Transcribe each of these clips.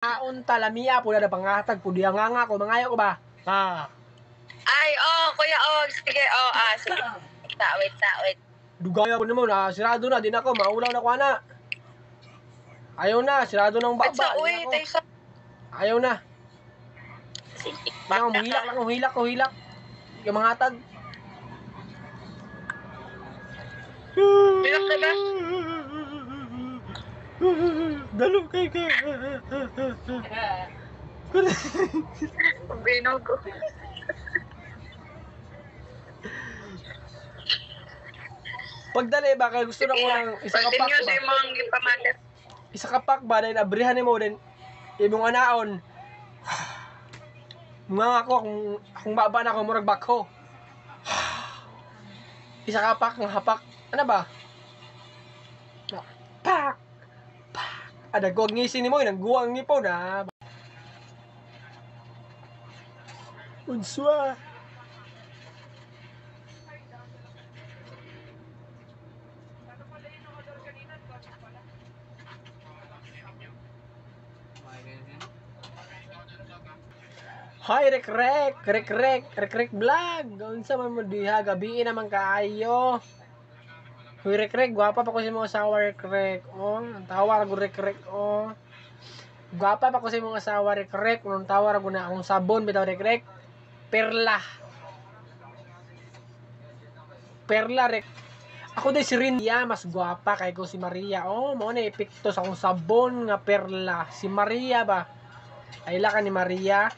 Aon talamia po na pangatag po diya nga ko mangayo ko ba? Ha. Ay, kuya, sige, sige. Wait. Dugaya po naman na sirado na din ako maulaw na ko ana. Ayaw na, sirado na ang Wait, baba. tayo sa... Ayaw na. Sige, Lang hilak. Yung mga hatag. Hilak na ba? Dalo kay. Binog ko. Pagdali ba kay gusto na ko ng isa ka pack Continue ba? sa imong gipamatter. Isa ka pack ba dahil abrihan mo din imong anaon. Mga ako kung baba na ako murag bako. Isa ka pack ng hapak. Ano ba? Pak. Ada gog ngisi ni mo nang guwang ni po na. Unswa. Hi, rek vlog. Unsa man mo diha gabi naman kaayo. Huy, rek, gwapa pa ko si mga asawa, rek. Oh, ang tawar ko, rek, oh. Gwapa pa ko si mga asawa, rek. Nung tawar ko na akong sabon, bitaw, rek. Perla, rek. Ako din si Rinya, mas gwapa kay ko si Maria. Oh, mo na epekto sa akong sabon nga perla. Si Maria ba? Ay ka ni Maria.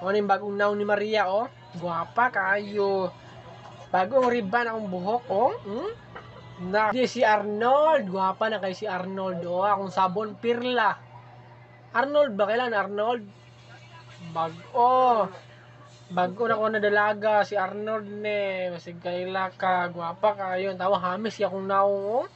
O na yung bagong naon ni Maria, oh. Gwapa kayo. Bagong riban akong buhok, oh. Na si Arnold, gwapa na kay si Arnold, oh, akong sabon perla. Arnold ba kailan Arnold? Bago na ko na dalaga si Arnold ne, masig kaila ka, gwapa kayo, tawa hamis ya akong naong, oh.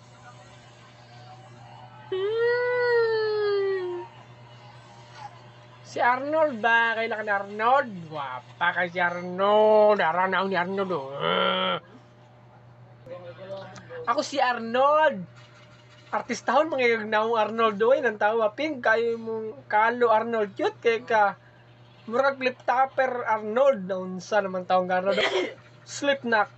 Si Arnold ba kailan ka ni Arnold? Gwapa kay si Arnold, ara naong ni Arnold, oh. Ako si Arnold. Artistahon mga naong Arnold doy nang tawa pink kayo mong kalo Arnold cute kay ka. Murag flip topper Arnold naunsa naman taong Arnold. Slipknot.